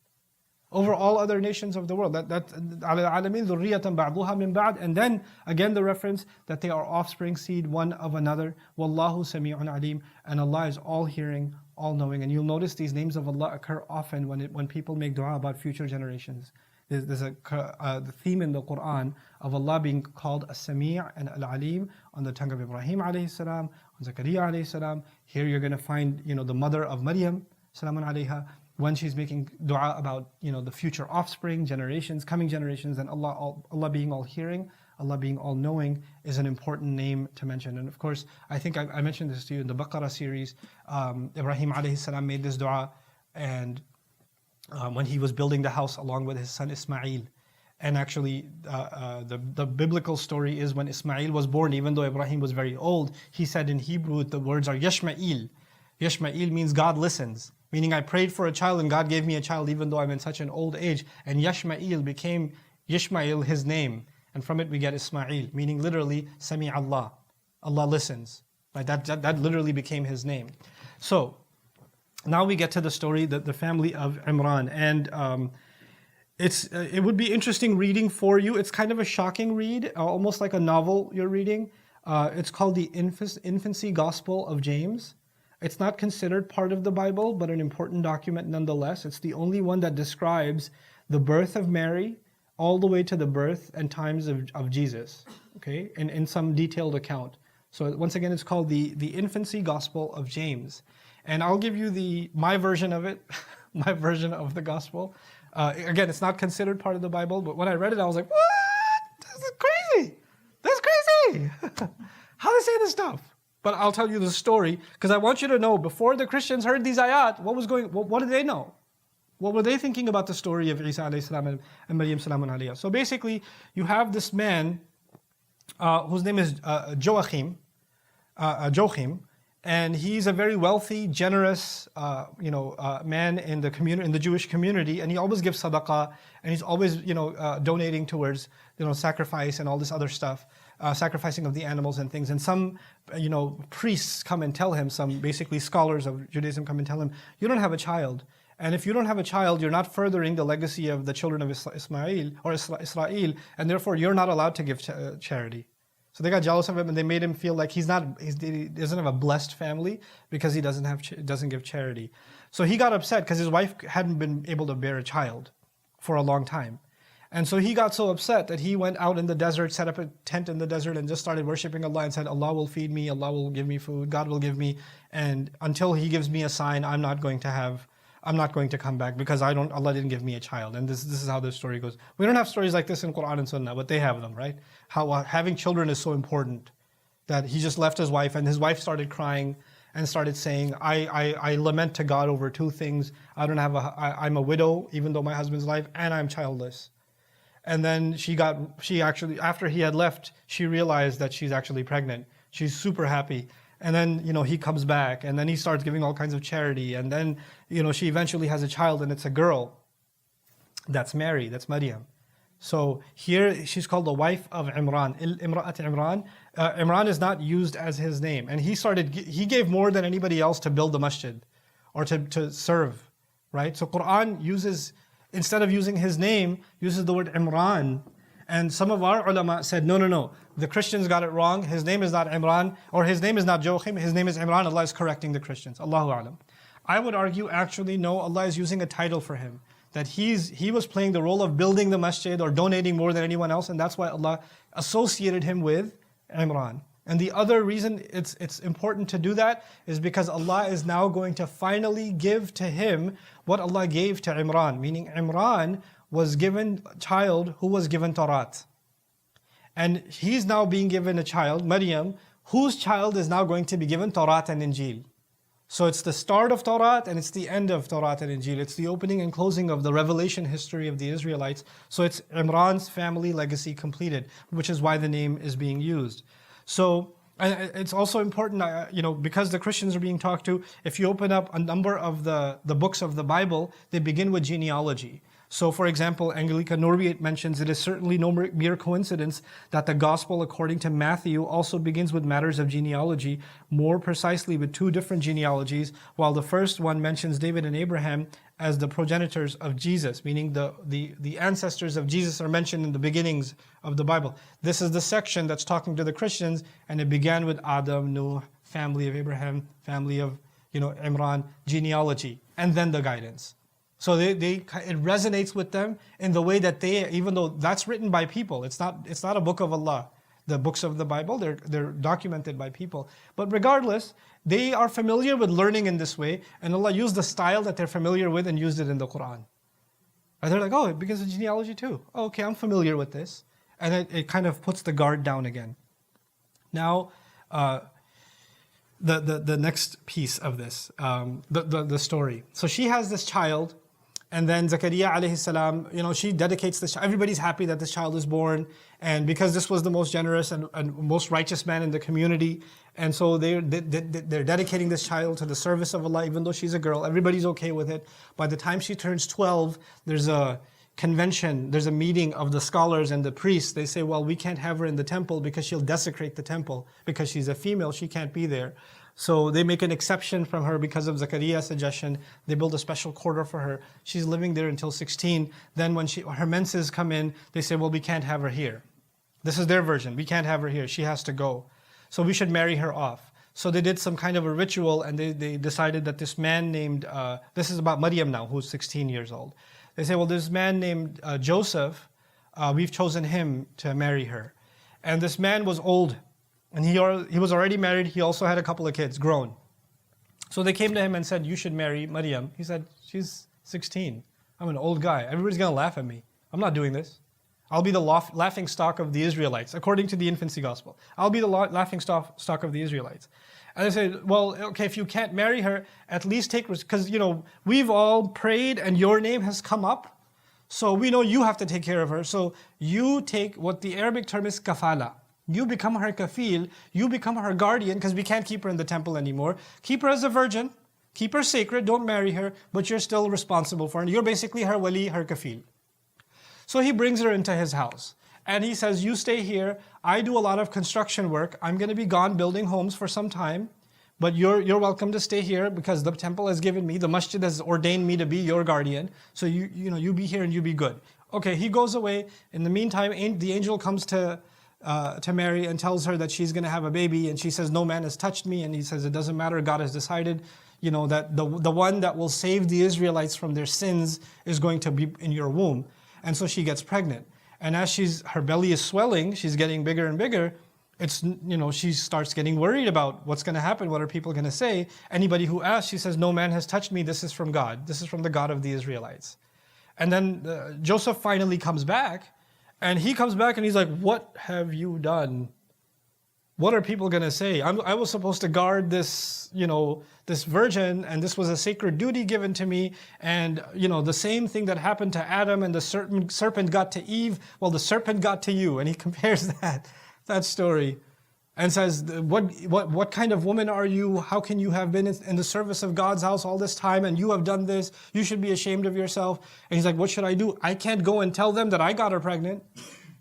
over all other nations of the world. Alamin dhurriyatan ba'duha min ba'd, and then again the reference that they are offspring, seed one of another. Wallahu sami'un alim, and Allah is all hearing, all knowing. And you'll notice these names of Allah occur often when people make dua about future generations. There's the theme in the Quran of Allah being called As-Sami' and Al-Alim on the tongue of Ibrahim alayhi salam, on Zakaria alayhi salam. Here you're going to find, the mother of Maryam, salamun alayha, when she's making dua about, the future offspring, generations, coming generations, and Allah being all hearing, Allah being all knowing is an important name to mention. And of course, I think I mentioned this to you in the Baqarah series. Ibrahim alayhi salam made this dua, and when he was building the house along with his son Ismail. And actually, the biblical story is when Ismail was born, even though Ibrahim was very old, he said in Hebrew, the words are Yashma'il. Yashma'il means God listens. Meaning I prayed for a child and God gave me a child even though I'm in such an old age. And Yashma'il became Yishmael, his name. And from it we get Ismail, meaning literally Sami' Allah. Allah listens. Right? That literally became his name. So, now we get to the story, the family of Imran. And it would be interesting reading for you. It's kind of a shocking read, almost like a novel you're reading. It's called the Infancy Gospel of James. It's not considered part of the Bible, but an important document nonetheless. It's the only one that describes the birth of Mary all the way to the birth and times of Jesus, okay, in some detailed account. So once again, it's called the Infancy Gospel of James. And I'll give you my version of it, my version of the Gospel. Again, it's not considered part of the Bible, but when I read it, I was like, what? This is crazy. That's crazy. How they say this stuff? But I'll tell you the story, because I want you to know, before the Christians heard these ayat, what did they know? What were they thinking about the story of Isa alayhi salam and Maryam salamun alayha? So basically, you have this man whose name is Joachim, and he's a very wealthy, generous, man in the Jewish community, and he always gives sadaqah, and he's always, donating towards, sacrifice and all this other stuff, sacrificing of the animals and things. And some, priests come and tell him, some basically scholars of Judaism come and tell him, you don't have a child. And if you don't have a child, you're not furthering the legacy of the children of Ismail or Israel, and therefore you're not allowed to give charity. So they got jealous of him, and they made him feel like he doesn't have a blessed family because he doesn't give charity. So he got upset because his wife hadn't been able to bear a child for a long time. And so he got so upset that he went out in the desert, set up a tent in the desert, and just started worshiping Allah and said, Allah will feed me, Allah will give me food, God will give me, and until He gives me a sign, I'm not going to come back because Allah didn't give me a child. And this is how the story goes. We don't have stories like this in Quran and Sunnah, but they have them, right? How having children is so important that he just left his wife, and his wife started crying and started saying, I lament to God over two things. I'm a widow, even though my husband's alive, and I'm childless. And then she actually, after he had left, she realized that she's actually pregnant. She's super happy. And then, he comes back, and then he starts giving all kinds of charity. And then, she eventually has a child, and it's a girl. That's Mary, that's Maryam. So here she's called the wife of Imran. Imra'at Imran. Imran is not used as his name. And he gave more than anybody else to build the masjid or to serve, right? So Quran uses, instead of using his name, uses the word Imran. And some of our ulama said, no, the Christians got it wrong. His name is not Imran, or his name is not Joachim, his name is Imran. Allah is correcting the Christians. Allahu A'lam. I would argue, actually, no, Allah is using a title for him. That he was playing the role of building the masjid or donating more than anyone else, and that's why Allah associated him with Imran. And the other reason it's important to do that is because Allah is now going to finally give to him what Allah gave to Imran, meaning Imran was given a child who was given Tawrat. And he's now being given a child, Maryam, whose child is now going to be given Tawrat and Injil. So it's the start of Tawrat and it's the end of Tawrat and Injil. It's the opening and closing of the revelation history of the Israelites. So it's Imran's family legacy completed, which is why the name is being used. So it's also important, because the Christians are being talked to, if you open up a number of the books of the Bible, they begin with genealogy. So for example, Angelica Norby mentions it is certainly no mere coincidence that the gospel according to Matthew also begins with matters of genealogy, more precisely with two different genealogies, while the first one mentions David and Abraham as the progenitors of Jesus, meaning the ancestors of Jesus are mentioned in the beginnings of the Bible. This is the section that's talking to the Christians, and it began with Adam, Noah, family of Abraham, family of Imran, genealogy, and then the guidance. So it resonates with them in the way that even though that's written by people, it's not a book of Allah. The books of the Bible, they're documented by people. But regardless, they are familiar with learning in this way, and Allah used the style that they're familiar with and used it in the Quran. And they're like, oh, it begins with genealogy too. Oh, okay, I'm familiar with this. And it kind of puts the guard down again. Now, the next piece of this, the story. So she has this child, and then Zakaria alayhi salam, she dedicates this child. Everybody's happy that this child is born. And because this was the most generous and most righteous man in the community, and so they're dedicating this child to the service of Allah, even though she's a girl. Everybody's okay with it. By the time she turns 12, there's a convention, there's a meeting of the scholars and the priests. They say, well, we can't have her in the temple because she'll desecrate the temple. Because she's a female, she can't be there. So they make an exception from her because of Zakariya's suggestion. They build a special quarter for her. She's living there until 16. Then when her menses come in, they say, well, we can't have her here. This is their version. We can't have her here. She has to go. So we should marry her off. So they did some kind of a ritual, and they decided that this man named, this is about Maryam now, who's 16 years old. They say, well, this man named Joseph, we've chosen him to marry her. And this man was old. And he was already married. He also had a couple of kids, grown. So they came to him and said, you should marry Maryam. He said, she's 16. I'm an old guy. Everybody's going to laugh at me. I'm not doing this. I'll be the laughing stock of the Israelites, according to the infancy gospel. I'll be the laughing stock of the Israelites. And they said, well, okay, if you can't marry her, at least take, because, we've all prayed and your name has come up. So we know you have to take care of her. So you take what the Arabic term is kafala. You become her kafil, you become her guardian, because we can't keep her in the temple anymore. Keep her as a virgin, keep her sacred, don't marry her, but you're still responsible for her. You're basically her wali, her kafil. So he brings her into his house. And he says, you stay here, I do a lot of construction work, I'm going to be gone building homes for some time, but you're welcome to stay here because the temple has given me, the masjid has ordained me to be your guardian, so you be here and you be good. Okay, he goes away. In the meantime, the angel comes to Mary and tells her that she's going to have a baby, and she says, no man has touched me, and he says, it doesn't matter, God has decided, that the one that will save the Israelites from their sins is going to be in your womb. And so she gets pregnant. And as her belly is swelling, she's getting bigger and bigger, she starts getting worried about what's going to happen, what are people going to say. Anybody who asks, she says, no man has touched me, this is from God. This is from the God of the Israelites. And then Joseph finally comes back, and he comes back and he's like, what have you done? What are people going to say? I was supposed to guard this, this virgin, and this was a sacred duty given to me. And, the same thing that happened to Adam and the serpent got to Eve, well, the serpent got to you. And he compares that story. and says, what kind of woman are you? How can you have been in the service of God's house all this time and you have done this? You should be ashamed of yourself. And he's like, what should I do? I can't go and tell them that I got her pregnant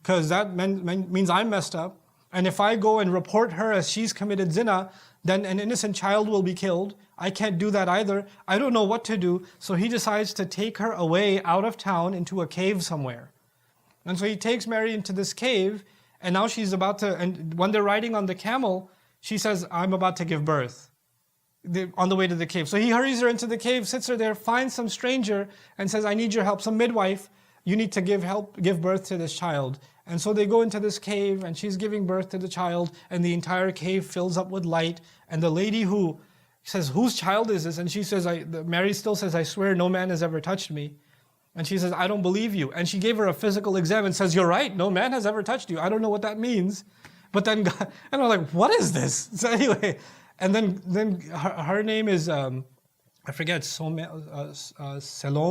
because that means I'm messed up. And if I go and report her as she's committed zina, then an innocent child will be killed. I can't do that either. I don't know what to do. So he decides to take her away out of town into a cave somewhere. And so he takes Mary into this cave, and now she's about to, and when they're riding on the camel, she says, I'm about to give birth on the way to the cave. So he hurries her into the cave, sits her there, finds some stranger, and says, I need your help, some midwife. You need to give birth to this child. And so they go into this cave, and she's giving birth to the child, and the entire cave fills up with light. And the lady who says, whose child is this? And she says, Mary still says, I swear no man has ever touched me. And she says, I don't believe you. And she gave her a physical exam and says, you're right, no man has ever touched you. I don't know what that means. But then God, and I'm like, what is this? So anyway, and then her name is, I forget, Salome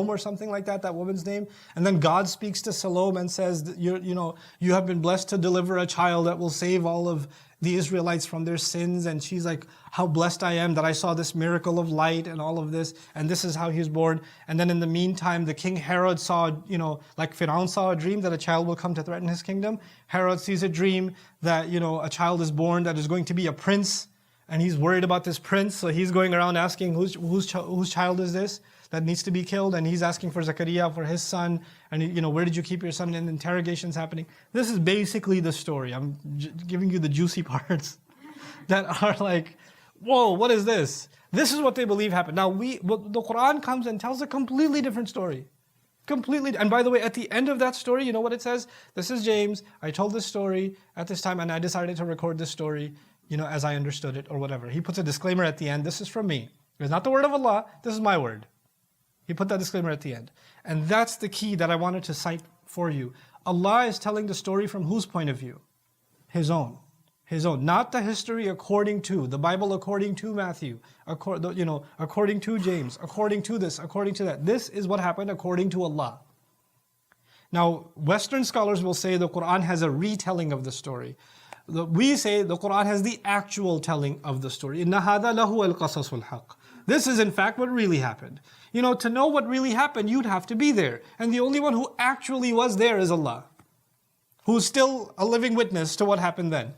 or something like that woman's name. And then God speaks to Salome and says, you have been blessed to deliver a child that will save all of the Israelites from their sins. And she's like, how blessed I am that I saw this miracle of light and all of this. And this is how he was born. And then in the meantime, the king Herod saw, like Firaun saw a dream that a child will come to threaten his kingdom. Herod sees a dream that, a child is born that is going to be a prince. And he's worried about this prince. So he's going around asking, whose child is this that needs to be killed? And he's asking for Zechariah, for his son. And, where did you keep your son? And interrogations happening. This is basically the story. I'm giving you the juicy parts that are like, whoa, what is this? This is what they believe happened. Now, the Quran comes and tells a completely different story. Completely. And by the way, at the end of that story, you know what it says? This is James. I told this story at this time, and I decided to record this story, as I understood it or whatever. He puts a disclaimer at the end. This is from me. It's not the word of Allah. This is my word. He put that disclaimer at the end. And that's the key that I wanted to cite for you. Allah is telling the story from whose point of view? His own. His own. Not the history according to, the Bible according to Matthew, according to James, according to this, according to that. This is what happened according to Allah. Now, Western scholars will say the Quran has a retelling of the story. We say the Quran has the actual telling of the story. إِنَّ هَذَا لَهُوَ الْقَصَصُ الْحَقِّ. This is in fact what really happened. To know what really happened, you'd have to be there. And the only one who actually was there is Allah, who's still a living witness to what happened then.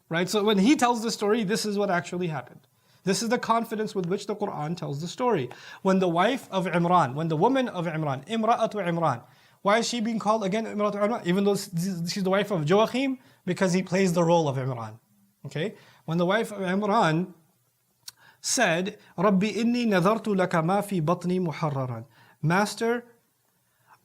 Right? So when He tells the story, this is what actually happened. This is the confidence with which the Quran tells the story. When the wife of Imran, when the woman of Imran, Imra'atu Imran, why is she being called again Imra'atu Imran? Even though she's the wife of Joachim, because he plays the role of Imran. Okay? When the wife of Imran said, Rabbi inni nadartu laka ma fi batni muharraran. Master,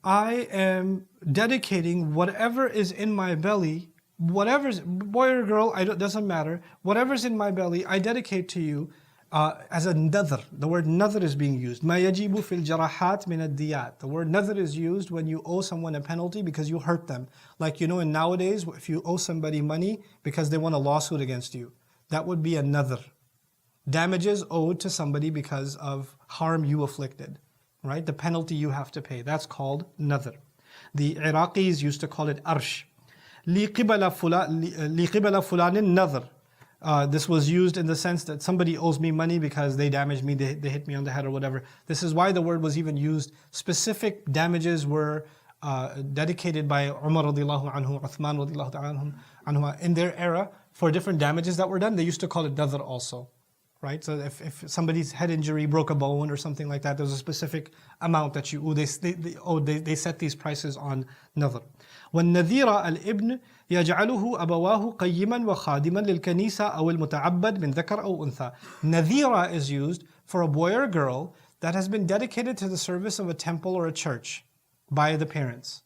I am dedicating whatever is in my belly, whatever's, boy or girl, doesn't matter, whatever's in my belly, I dedicate to you as a nadhr. The word nadhr is being used. Ma yajibu fil jarahat min ad-diyat. The word nadhr is used when you owe someone a penalty because you hurt them. Like in nowadays, if you owe somebody money because they want a lawsuit against you, that would be a nadhr. Damages owed to somebody because of harm you afflicted, right? The penalty you have to pay. That's called nadhr. The Iraqis used to call it arsh. Li qibala fulanin nadhr. This was used in the sense that somebody owes me money because they damaged me, they hit me on the head or whatever. This is why the word was even used. Specific damages were dedicated by Umar radiallahu anhu, Uthman radiallahu anhu in their era for different damages that were done. They used to call it nadhr also. Right? So if somebody's head injury broke a bone or something like that, there's a specific amount that you owe. They set these prices on nadhr. وَالنَّذِيرَ الْإِبْنِ يَجْعَلُهُ أَبَوَاهُ قَيِّمًا وَخَادِمًا لِلْكَنِيسَةِ أَوْ الْمُتَعَبَّدِ مِنْ ذَكَرٍ أَوْ أُنْثَى. Nadhira is used for a boy or girl that has been dedicated to the service of a temple or a church by the parents.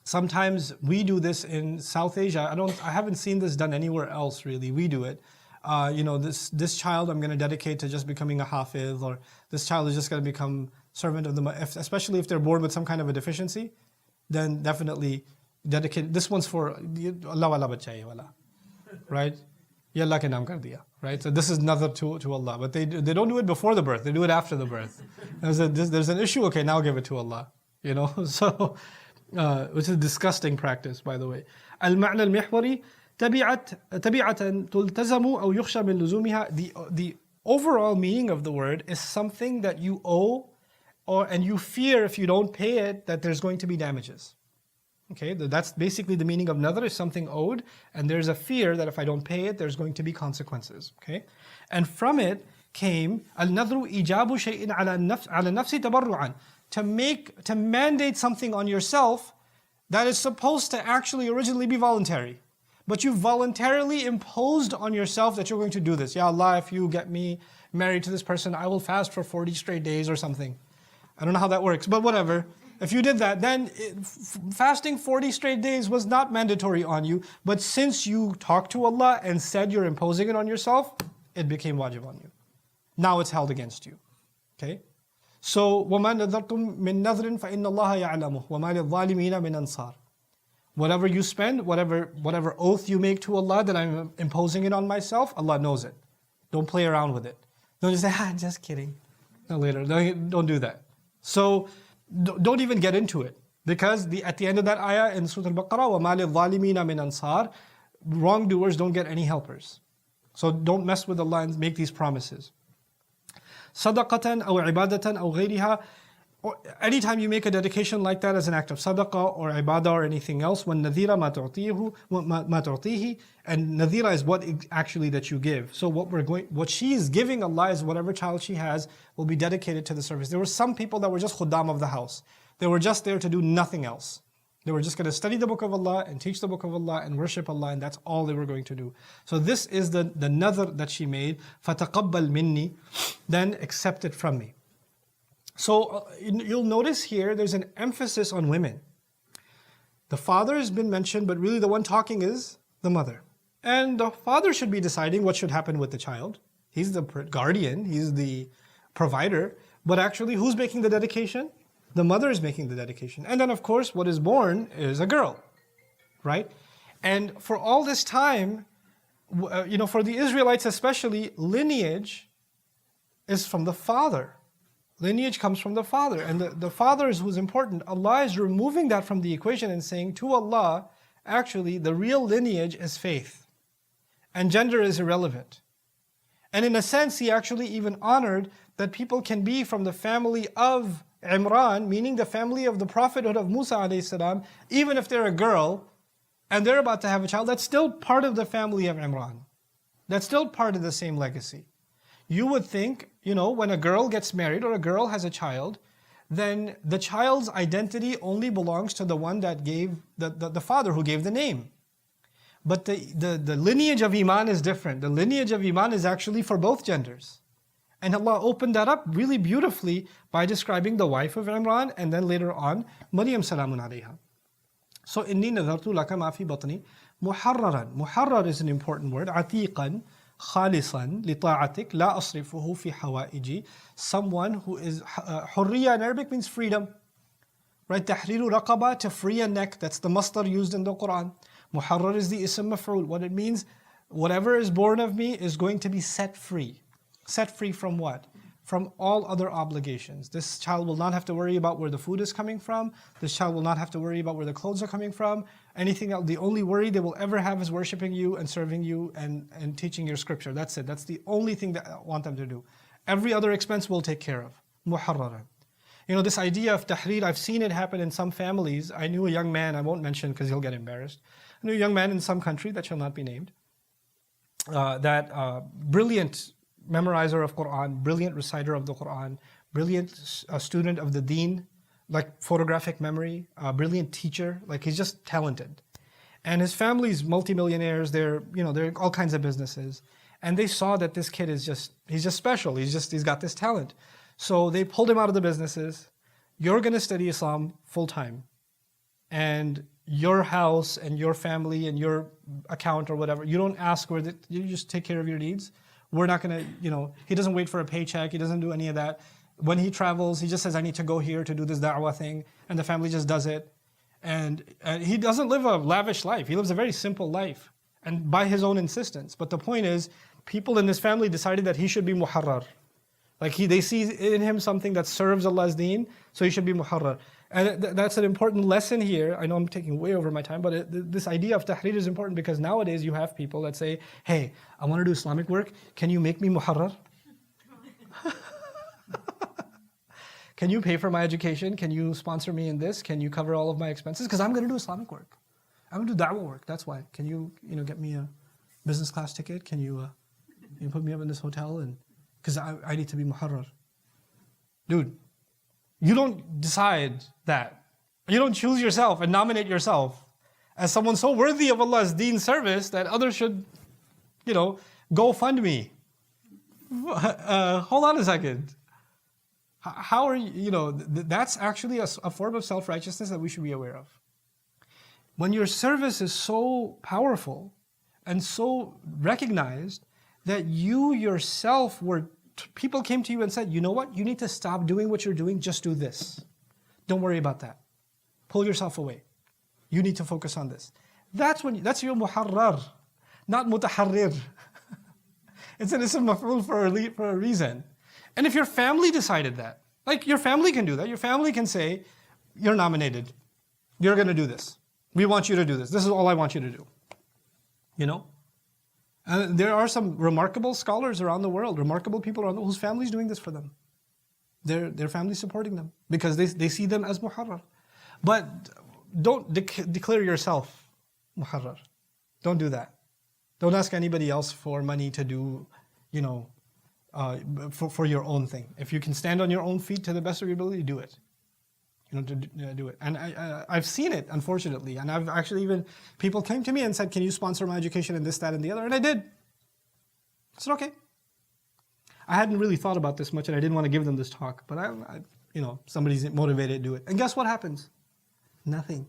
Sometimes we do this in South Asia. I haven't seen this done anywhere else really. We do it. This child I'm going to dedicate to just becoming a hafiz, or this child is just going to become servant of the, especially if they're born with some kind of a deficiency, then definitely dedicate. This one's for Allah wala bacha wala, right? Ya Allah ke naam kar diya, right? So this is nadhr to Allah, but they don't do it before the birth. They do it after the birth. There's an issue. Okay, now give it to Allah. So which is a disgusting practice, by the way. Al-ma'na al-mihwari تبعة تلتزم أو يخشى من لزومها. The overall meaning of the word is something that you owe, and you fear if you don't pay it that there's going to be damages. Okay, that's basically the meaning of nadhr, is something owed, and there's a fear that if I don't pay it, there's going to be consequences. Okay, and from it came al-nadhru ijabu shay'in ala nafsi tabarru'an, to mandate something on yourself that is supposed to actually originally be voluntary. But you voluntarily imposed on yourself that you're going to do this. Ya Allah, if you get me married to this person, I will fast for 40 straight days or something. I don't know how that works, but whatever. If you did that, then fasting 40 straight days was not mandatory on you. But since you talked to Allah and said you're imposing it on yourself, it became wajib on you. Now it's held against you. Okay? So, وَمَا نَذَرْتُم مِّن نَذْرٍ فَإِنَّ اللَّهَ يَعْلَمُهُ وَمَا لِلظَّالِمِينَ مِنْ أَنصَارٍ. Whatever you spend, whatever oath you make to Allah that I'm imposing it on myself, Allah knows it. Don't play around with it. Don't just say, just kidding. No, later. Don't do that. So, don't even get into it. Because at the end of that ayah in Surah Al-Baqarah, وَمَا لِلظَّالِمِينَ مِنْ أَنصَارٍ, wrongdoers don't get any helpers. So don't mess with Allah and make these promises. صدقة أو عبادة أو غيرها. Anytime you make a dedication like that as an act of sadaqah or ibadah or anything else, وَالنَّذِيرَ مَا تُعْطِيهِ, and nadhira is what actually that you give. So what she is giving Allah is whatever child she has will be dedicated to the service. There were some people that were just khuddam of the house. They were just there to do nothing else. They were just going to study the book of Allah and teach the book of Allah and worship Allah, and that's all they were going to do. So this is the nadhr that she made. فَتَقَبَّلْ مِنِّي, then accept it from me. So you'll notice here there's an emphasis on women. The father has been mentioned, but really the one talking is the mother. And the father should be deciding what should happen with the child. He's the guardian, he's the provider. But actually, who's making the dedication? The mother is making the dedication. And then of course, what is born is a girl, right? And for all this time, for the Israelites especially, lineage is from the father. Lineage comes from the father, and the father is who's important. Allah is removing that from the equation and saying to Allah, actually the real lineage is faith. And gender is irrelevant. And in a sense, He actually even honored that people can be from the family of Imran, meaning the family of the prophethood of Musa alayhi salam, even if they're a girl and they're about to have a child, that's still part of the family of Imran. That's still part of the same legacy. You would think, when a girl gets married or a girl has a child, then the child's identity only belongs to the one that gave, the father who gave the name. But the lineage of Iman is different. The lineage of Iman is actually for both genders. And Allah opened that up really beautifully by describing the wife of Imran and then later on, Maryam salamun alayha. So, إِنِّي نَذَرْتُ لَكَ مَا فِي بَطْنِي مُحَرَّرًا. Muharrar is an important word. عَتِيقًا خالصا لطاعتك لا أصرفه في حوائجي. Someone who is حرية in Arabic means freedom, right? تحرير رقبة, to free a neck. That's the masdar used in the Quran. Muharrar is the ism maf'ul. What it means, whatever is born of me is going to be set free. Set free from what? From all other obligations. This child will not have to worry about where the food is coming from. This child will not have to worry about where the clothes are coming from. Anything else, the only worry they will ever have is worshipping you and serving you and teaching your scripture. That's it. That's the only thing that I want them to do. Every other expense we'll take care of. Muharraran. This idea of tahrir, I've seen it happen in some families. I knew a young man, I won't mention because he'll get embarrassed. I knew a young man in some country that shall not be named, brilliant memorizer of Quran, brilliant reciter of the Quran, brilliant student of the deen, like photographic memory, brilliant teacher, like he's just talented. And his family's multimillionaires, they're all kinds of businesses. And they saw that this kid he's just special, he's got this talent. So they pulled him out of the businesses. You're gonna study Islam full time. And your house and your family and your account or whatever, you don't ask you just take care of your needs. We're not gonna, he doesn't wait for a paycheck, he doesn't do any of that. When he travels, he just says, I need to go here to do this da'wah thing, and the family just does it. And he doesn't live a lavish life, he lives a very simple life, and by his own insistence. But the point is, people in his family decided that he should be muharrar. Like they see in him something that serves Allah's deen, so he should be muharrar. And that's an important lesson here. I know I'm taking way over my time, but this idea of tahrir is important because nowadays you have people that say, hey, I want to do Islamic work. Can you make me muharrar? Can you pay for my education? Can you sponsor me in this? Can you cover all of my expenses? Because I'm going to do Islamic work. I'm going to do da'wah work. That's why. Can you get me a business class ticket? Can you put me up in this hotel? And because I need to be muharrar. Dude, you don't decide that. You don't choose yourself and nominate yourself as someone so worthy of Allah's deen service that others should, go fund me. Hold on a second. How are you, that's actually a form of self-righteousness that we should be aware of. When your service is so powerful and so recognized that you yourself people came to you and said, you know what, you need to stop doing what you're doing, just do this. Don't worry about that. Pull yourself away. You need to focus on this. That's your muharrar, not mutaharrir. It's an ism maf'ul for a reason. And if your family decided that, like your family can do that, your family can say, you're nominated. You're going to do this. We want you to do this. This is all I want you to do. And there are some remarkable scholars around the world, remarkable people around the world whose families doing this for them. Their families supporting them because they see them as muharrar. But don't declare yourself muharrar. Don't do that. Don't ask anybody else for money to do, for your own thing. If you can stand on your own feet to the best of your ability, do it. Do it. And I've seen it, unfortunately. And I've actually people came to me and said, can you sponsor my education in this, that, and the other? And I did. I said, okay. I hadn't really thought about this much and I didn't want to give them this talk. But somebody's motivated to do it. And guess what happens? Nothing.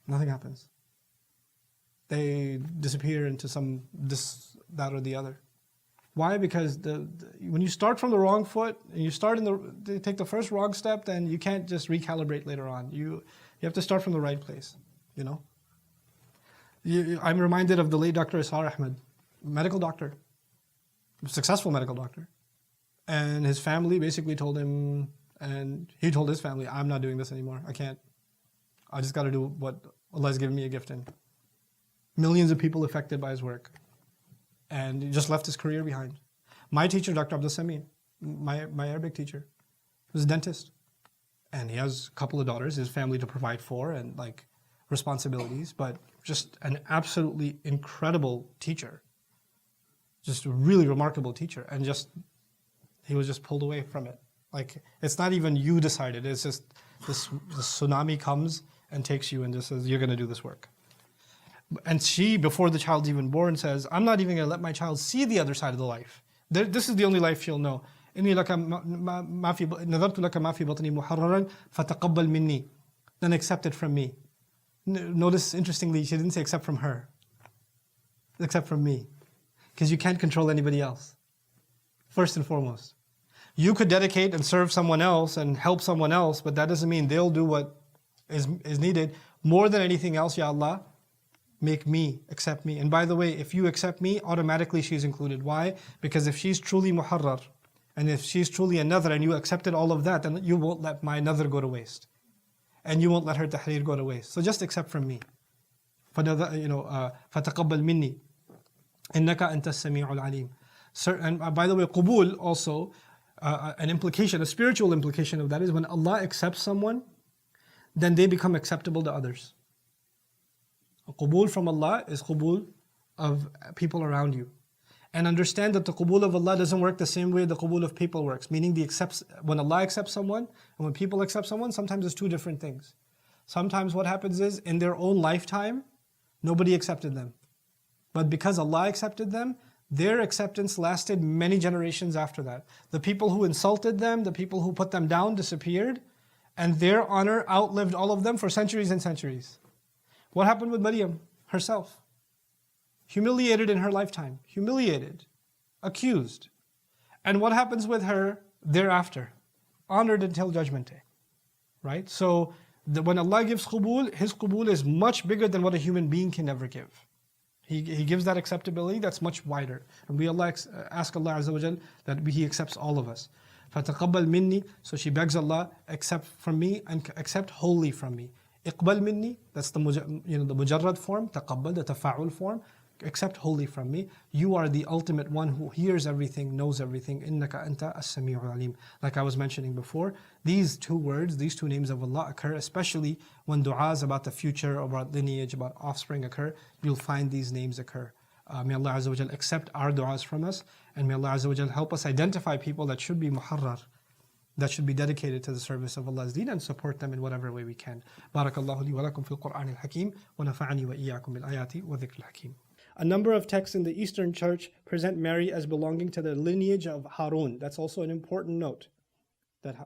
Nothing happens. They disappear into this, that, or the other. Why? Because when you start from the wrong foot, and you take the first wrong step, then you can't just recalibrate later on. You have to start from the right place. I'm reminded of the late Dr. Isar Ahmed, medical doctor, successful medical doctor, and his family basically told him, and he told his family, I'm not doing this anymore. I can't. I just got to do what Allah has given me a gift in. Millions of people affected by his work. And he just left his career behind. My teacher, Dr. Abdul Samin, my Arabic teacher, was a dentist. And he has a couple of daughters, his family to provide for, and responsibilities, but just an absolutely incredible teacher. Just a really remarkable teacher. And he was just pulled away from it. It's not even you decided, it's just this tsunami comes and takes you and just says, you're going to do this work. And she, before the child's even born, says, I'm not even going to let my child see the other side of the life. This is the only life she'll know. إِنِّي نَذَرْتُ لَكَ مَا فِي بَطْنِي مُحَرَّرًا فَتَقَبَّلْ مِنِّي. Then accept it from me. Notice, interestingly, she didn't say accept from her. Accept from me. Because you can't control anybody else. First and foremost. You could dedicate and serve someone else and help someone else, but that doesn't mean they'll do what is needed. More than anything else, Ya Allah, make me, accept me. And by the way, if you accept me, automatically she's included. Why? Because if she's truly muharrar, and if she's truly another, and you accepted all of that, then you won't let my another go to waste. And you won't let her tahrir go to waste. So just accept from me. فَتَقَبَّلْ مِنِّي إِنَّكَ أَنْتَ السَّمِيعُ الْعَلِيمُ. And by the way, qubul also, an implication, a spiritual implication of that is when Allah accepts someone, then they become acceptable to others. Qubul from Allah is qubul of people around you. And understand that the qubul of Allah doesn't work the same way the qubul of people works. Meaning when Allah accepts someone and when people accept someone, sometimes it's two different things. Sometimes what happens is in their own lifetime, nobody accepted them. But because Allah accepted them, their acceptance lasted many generations after that. The people who insulted them, the people who put them down disappeared, and their honor outlived all of them for centuries and centuries. What happened with Maryam herself? Humiliated in her lifetime, humiliated, accused. And what happens with her thereafter? Honored until Judgment Day. Right? So when Allah gives qubul, His qubul is much bigger than what a human being can ever give. He gives that acceptability that's much wider. And we ask Allah Azza wa Jal that He accepts all of us. فَتَقَبَّلْ مِنِّي. So she begs Allah, accept from me and accept wholly from me. اقبل مني, that's the the mujarrad form, تقبل, the tafa'ul form. Accept wholly from me. You are the ultimate one who hears everything, knows everything. إِنَّكَ أَنْتَ السَّمِيعُ الْعَلِيمُ. Like I was mentioning before, these two words, these two names of Allah occur, especially when du'as about the future, about lineage, about offspring occur, you'll find these names occur. May Allah Azza wa Jal accept our du'as from us, and may Allah Azza wa Jal help us identify people that should be muharrar, that should be dedicated to the service of Allah's deen, and support them in whatever way we can. Barakallahu li wa lakum fil Qur'an al-Hakim, wa nafa'ani wa iyyakum bil ayati wa dhikr al-Hakim. A number of texts in the Eastern Church present Mary as belonging to the lineage of Harun. That's also an important note, that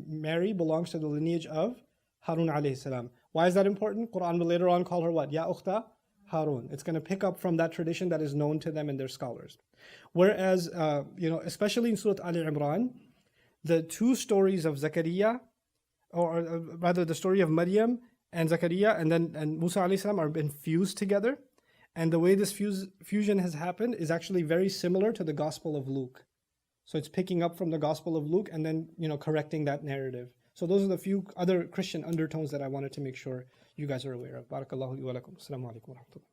Mary belongs to the lineage of Harun alayhi salam. Why is that important? Quran will later on call her what? Ya ukhta Harun. It's going to pick up from that tradition that is known to them and their scholars. Whereas, especially in Surah Ali Imran, the two stories of Zakaria, or rather the story of Maryam and Zakaria and Musa alayhi salam are been fused together. And the way this fusion has happened is actually very similar to the Gospel of Luke. So it's picking up from the Gospel of Luke and then, correcting that narrative. So those are the few other Christian undertones that I wanted to make sure you guys are aware of. Barakallahu li wa lakum. Assalamu alaikum wa rahmatullah.